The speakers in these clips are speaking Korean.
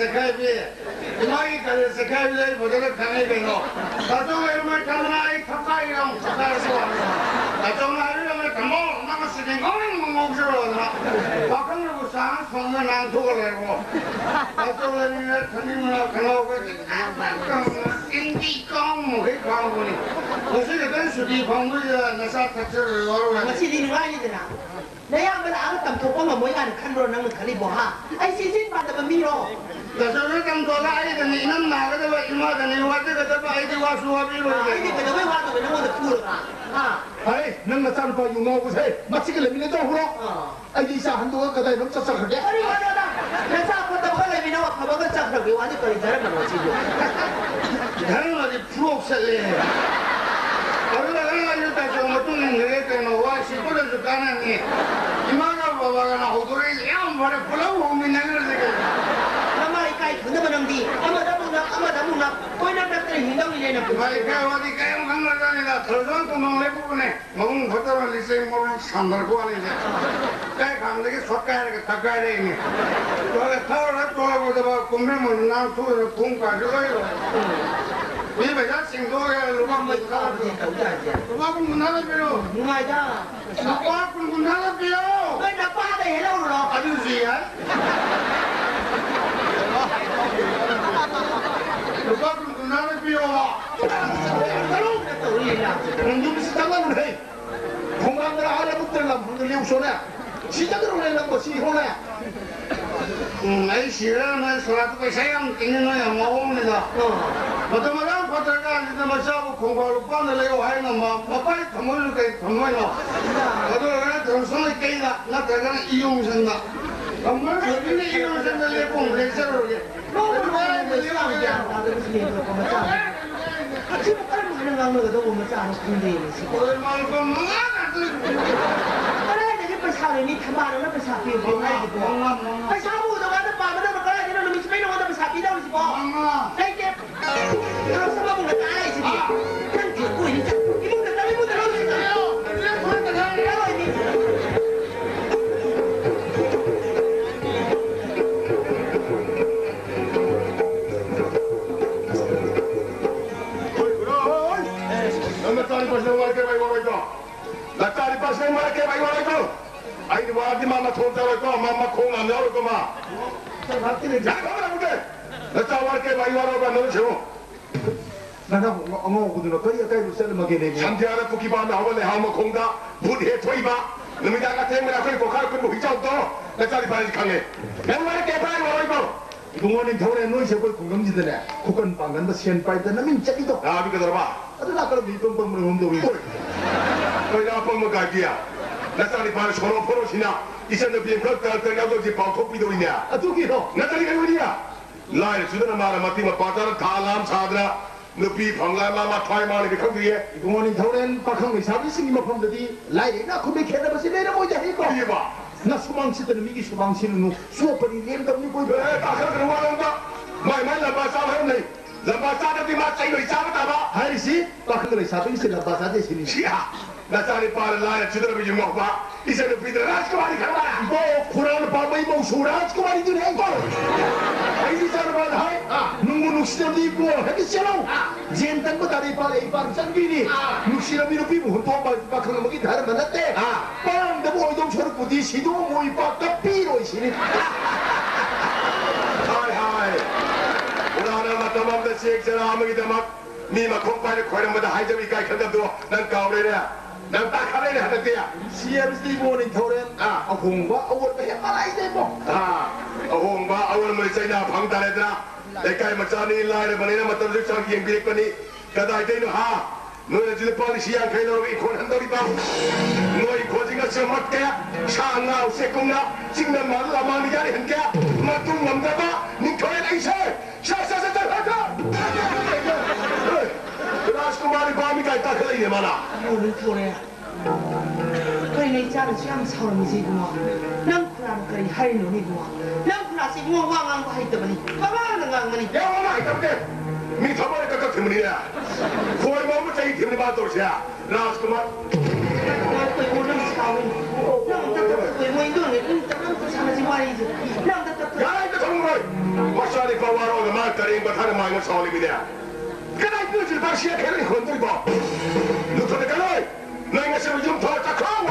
세카이비 이마이까지 세카이비를 보도록 강해배노 나중에 이름을 가능하이 가까이랑 가까이서 나중에 이름을 가모 나가시는 거는 몽실어더라 박근혜고 상 손을 안 두고래고 나중에 가님이나 가나오고 인기 깡무게 광분이 어떻게 된 수비 광분이야 나사 탁절을 와로 마치 아니더라 내가 한번 아무튼 도포만 모이가는 칸으로 나는 갈리보하 아이 시신 받으면 미로 나중에 감도가 아이들이 이놈 나가다가 이마다니 와다가 아이들 와서 와비로 아이들 그냥 왜 와도 왜 너무 부러가 아이 너가 짠 거 용나오고 세 마치길래 미네도 후로 아이 이사 한도가 그다이 넘 ጸጸ하게 아니 와다다 내가 아프다 벌레 미나와 가방을 짝하게 완전 거리 잘하면 어찌고 나는 어디 프로셀래 얼마나 다시 어떤 일을 와 시골에서 가는니 이마가 봐봐가나 호돌이 양 말에 불러고 오면 아마 이까이 근데만한디 아마 다문나 거기나 닥터의 행동이래는 마이카 어디 가요 강나다니다 덜성도 먹네 부분에 먹은 것들은 리세이 모르는 산들고 하는데 가이 감독이 속가야게 닦아야 되니 저게 타오라 돌아보다 꿈매면 난 투를 공까지 가요 이 배자 싱도에 루방 못 살았어 루방은 문 하나 빌어 누가이다 루방은 문 하나 빌어 왜 나빠하다 해라오노 아저씨야 루방은 문 하나 빌어 공중시 장난을 해 공항을 알아붙들려면 흔들리 우소네 시작으로 내는 것이 이호네 내 시간에 소라트가 세양 뛰는 거야 먹습니다 보통은 파트가 아닌데 마시고 공부하러 빠내려고 하는 뭐 빨리 더물게 더물어 저도 정성을 깨이다 나 대가는 이용선다 정말 저기는 이용선을 내고 공대처럼 너무 나도 무슨 얘기를 보면 짜 지금 깔고 하는 강로도 보면 짜는 군대에 있어 얼마나 뭐가 그래 내가 사람이 타마는 그 사피에 보내고 아 사부도 가는 밤에 너 가야 되는 놈이 집에 오는 사피다 우리 집 엄마 이게 그런 사람은 다 알지 그냥 듣고 이분들 넣으세요 그냥 그런다 가요 Nang tari pas nang marke bai wala ko. La tari pas nang marke bai wala ko. Ai di wadi mama thon tara ko mama khong am yaro ko ma. 저 밖에 Ja ko na mute. La ta marke bai wala ko no chho. 나나 어머 고드노 거기 가까이 rusel magene Santiara puki ba na hawale ha ma khong da bud he thoi ba. Numida ka tem na ko ko khar ko hi chau to. La tari pas khange. Nang marke bai wala ko. 동원이 겨울에 노이세 볼 공감지더네 국건 방간도 시엔 빠이더나 민짜리도 아 비가 들어봐. 아들 아까 미병병으로 홈도 있고 거기 나 뻥 먹가 비야. 나 tari pas 서로 포로시나. 이선의 비행 걷다 때려도 지 바코 비도리냐. 아 두기로 나 tari ka wiriya. Lai sudah mara mati ma patar thalam sadra. Nupi phangla ma thai ma ni khang diye. 동원이 겨울엔 박항의 사비 승기만 펌더디 라이나 코메 캐나버시 내려 모자 해고 Iya ba. 나 수망치더니 미기 수망치는 수업벌이 낸다니 보이 Eh tak sa kena walang ba. Mai lamba sa hai nei. Lamba sa da bi ma chai noi sa ba ba. 하이시 박항의 사비 승라 바사데 시니 Sia. Na tari par lai sudah bi jumma ba. Isa no pidra rajkumari khara. 뭐 쿠란 바바이 뭐 수라스 그만이 좀 해고 아이디 사람 하이 누구 눅시도 있고 하기처럼 젠탄고 다리 발에 이발 짱비니 눅시로 미로 비부 혼토 박항의 먹이 다른 만났대 빵 너무 어이동 저렇게 부디 시도 모이 박다 삐로 시니 Hai. Ulana ma tamam da sek jara amagi da mak. Mi ma khong pai khoi ma da hai jabi kai khadam do. Nang kaw le ya. Nang ta khale le hadat ya. CMC 보는 겨울엔 공과 어월 배 말아야 돼 뭐. Ahong ba awal mo say na phang tale dra. Ekay machani lai le bani na matam jik sang yeng bilik pani. Kadai te no ha. No le jile policy yang khai lo i khon handori ba. No i khojing ga semat kya. Sa ngau se kung na. Sing na ma la ma ni ya hen kya. Ma tung ngam da ba. Ning khoi ai se. Sa ha. Rajkumari ba mi kai ta khlai ne mana. 오늘 그래 그래 내 자를 참 사람이지구만 난 쿠라는 그래 할 놈이구만 난 쿠라시 구멍 왕왕 거 하이더니 가만한 강머니 Ya ma mai tam de. Mi thamare ka ka thimni ya. Khoi ma mu chai thimni ba to sia. Rajkumar. 난 거의 오늘 사위 난 답답해 뭐 이거는 답답해 사는 말이지 난 답답해 Ya ita thong roi. Masari 가린 거 다른 마음을 사올립니다. 그날 뼈질 바시야 걔는 건들고 누구한테 가노이 너희가 세면 좀 더 짝하고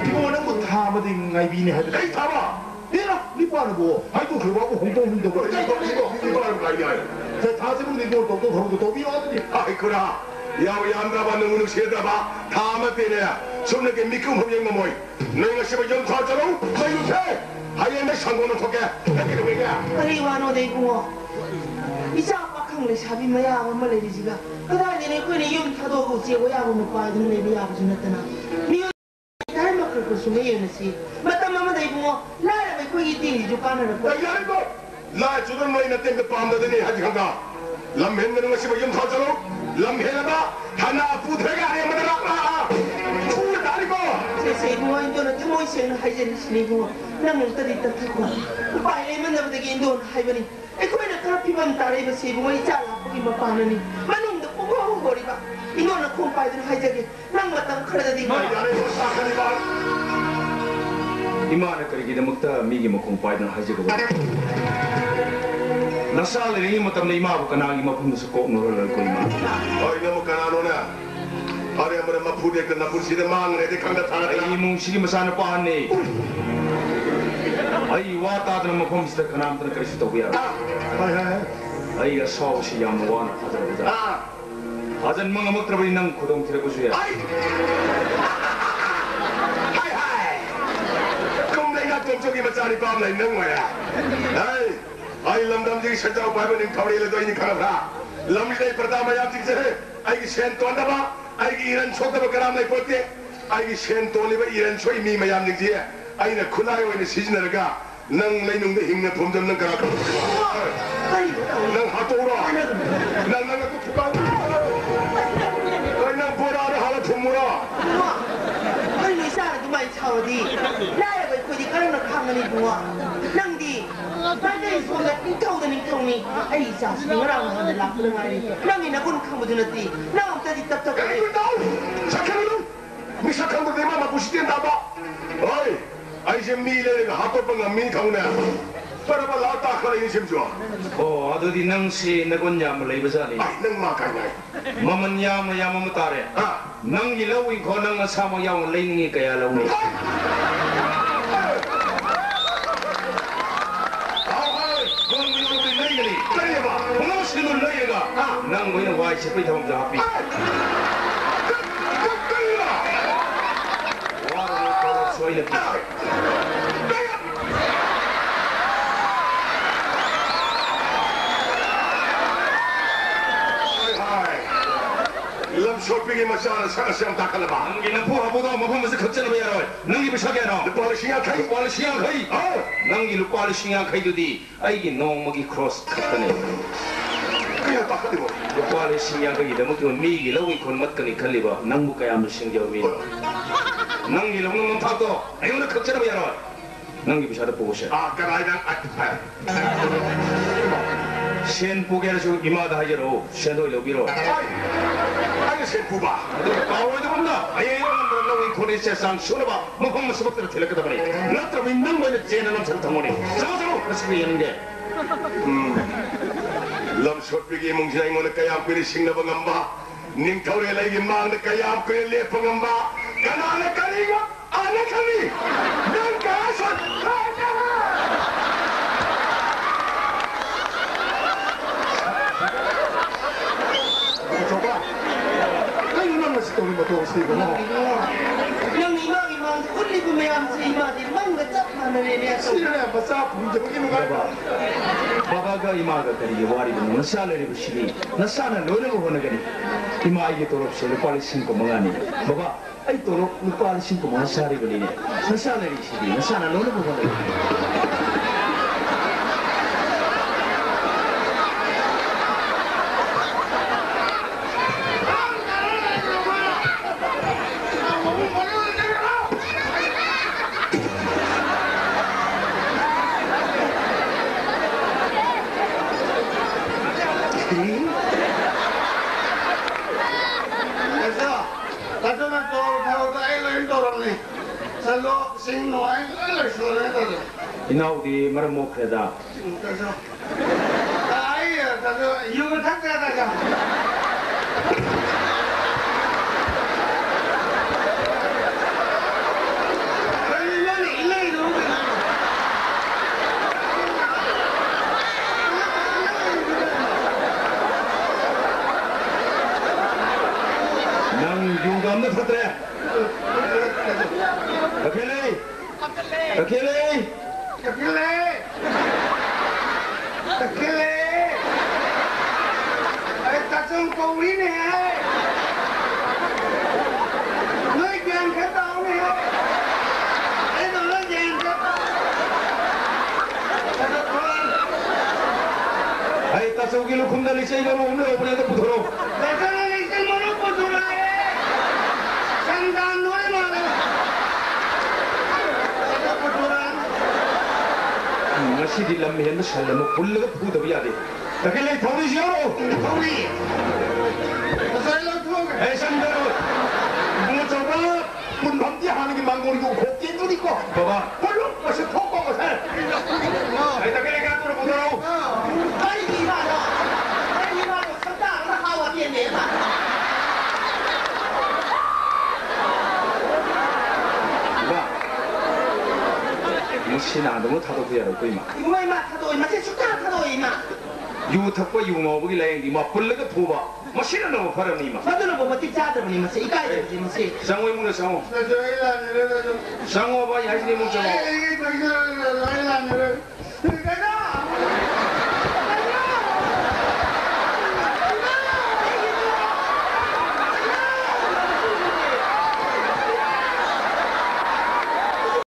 이거는 뭐 다마도 인가이 비네 하지. 에이 타봐 내가 리빠르고 아이고 그거하고 홍콩인도 그래. 이거 하는 거 아니야 저 다스는 이거 또또 그러고 또 비와더니. 아이 그라 야우 얌다봐 너무는 시에다봐 다마 때네야 손에게 미끔 흡영 뭐이 너희가 세면 좀 더 짝하고 너 유태 하이엔의 상고는 토게 내게 왜냐 아니 와노 내고 이자 빡한 내 샤비 뭐야 엄마 레디지가 그다음에 그네 용 타도고 제고 야고 먹고 아이들 내비 야고 지났더나 미요 닮아 그걸 숨에 연시 맞다 마마 내고 나라 왜 거기 뛰지 좀 빠는 거 야 이거 나 주던 너희는 땡그 밤다더니 하지 한가 람했는 것이 뭐 염타자로 람해나다 하나 부대가 아니야 뭐더라 추울 날이고 제세 뭐 인도는 투모이시는 하이제는 시리고 나는 떠디 떠타고 빨리면 나보다게 인도는 하이버니 에코에는 카피밤 따라이버 세부가 있잖아 거기 뭐 빠느니 만놈도 꼬고 거리봐 인도는 콩파이들 하이제게 난 맞다 그러다니 너희 안에 뭐 사카니까 이만한 거리기도 먹다 미기 먹고 빠이든 하지고 나살이 이 못하면 이마부 가나기 먹으면서 꼭 놀을 거 이마 어이 너무 가난하네 아래 한번에 막 부대 끝나 불시대 망은 애들 강다 타나다 이 뭉치기 마사는 빠하네 아이 와따드는 뭐 봄시대 가나암들은 그리스 또구야 아이가 서울시 양무원 하자보자 하전 멍어 먹더라보니 난 고동 들어고 주야 똥쪽이면 짜리 밤나 있는 거야. 아이 람담지기 설자고 봐보니 가오리를 도이니 가라. 람리다이 pertama yang tikse, 아이기 센토한다 봐. 아이기 이런 초다바 가람나이 볼때, 아이기 센토니바 이런 초이 미 마얌 닉지. 아이네 쿨라요 이네 시즌을가. 능 레이능데 힘내 범접는 가라. 능 하토라. 능 또 투가. 능 보라를 하나 tumura. 아니 사람 좀 많이 차오디 나야 왜 거기 그런 거 가만히 두어 낭디 빨리 손에 인터오든 인터니 아이 자식 이거랑 하는 라프는 말이 낭이 나군 카모드는디 나 없다디 답답해 착하는 미삭한 거 내가 막 부시된다 봐. 어이, 아이제 미래가 하토방가 민카우네. 빠라바 라타 카라 인심 좋아. 아도디 낭시 나군 야물 레이버자니 아이 능 마카냐. 마만 야마 야마 못하래 낭 일로이 고낭 사모 야옹 레이닝이 그야 라우니 낭시는 레이가 낭 뭐이는 와이 셰프이 타면 하피 와르를 걸어 소이는 람 쇼핑에 마시아는 사가시험 닦아봐. 낭기는 포하보다 먹으면서 걱정을 해야 할 낭기 부셔게너 빠르 신경 카이. 빠르 신경 카이 낭기를 빠르 신경 카이도디 아이기 농먹이 크로스 컷더네 그냥 닦아대 뭐. 빠르 신경 카이 너무 그 미기 러위 kon 맞거니 칼리바 낭무까야물 신경이 낭기 롱롱 타도 아이오는 걱정을 해야 할 낭기 부셔다 보고 싶어 까라이당 셴 보게를 주 이마다 하지로 셴도 로비로 아이 셰프바. 까워도 본다 아예 이런 놈이 코리 세상 쇼나봐 뭐 홈 스벅대로 텔레거다 보니 나도 민당 거는 쟤는 놈 통모니 저거로 그렇게 얘는데 lam 쇼핑이 뭉치나 이거는 까야 그리 싱나봐 감바. 님 타오레 라이기 망데 까야 그리 레퍼 감바. 까나네 까리가 안에 까리. 난 가서 저봐. 아이 이만한 스토리 뭐 도우스 이거 뭐. 형 이만 홀리고 매암지 이마디 망가 짭하는 애야 실내 한번 싸 분쟁이 누가 봐. 바바가 이마가 그리 와리는 나살을 부시니 나살은 너를 보내거니 이마 이게 돌업실 빨리 신고 뭐하니 바바 아이 돌업 빨리 신고 뭐 살이 걸리네 나살을 시비 나살은 너를 보내거니 나중에 또 배우다 애를 돌았네. 살로 생노아 애를 소리하거든. 이나우디 말은 못 그래다 그래서 아 나도 이용을 탁자다가. 용감도 터뜨려. 어케레이. 어케레이. 어케레이. 어케레이. 아이 따좀 꼬리네. 너희 그냥 갔다 오네. 아이 너는 그냥 갔다. 아이 따서우기로 곰달리 세이가로 오늘 오브레도 부도록. 내가 이제 뭐를 보조라해. 상단 노래만 해. ngasi lam hen salam pull ga phu dabi ade takele thodi siyo thodi asal thog ai sandaro 뭐 저거 분밤지 하는 게 망고리고 곱게 누리고 baba 별로 것이 톡고 것을 ai takele ga tu budoro 哎，你妈的！哎，你妈的，上当了，哈我变脸了。 무시나도 타도 그야로 거이마 이거만 타도 이마 제 숙다 타도 이마. 유탁과 유모부기 라인이 막 불러가 부바 무시나도 바람이마 맞는 거 뭐지 짜들 이마 세 이까지 이마 세. 상호의 문에 상호 저희라 내려가 좀 상호 봐 야신이 문자 이게 저기 라이라 내려 내가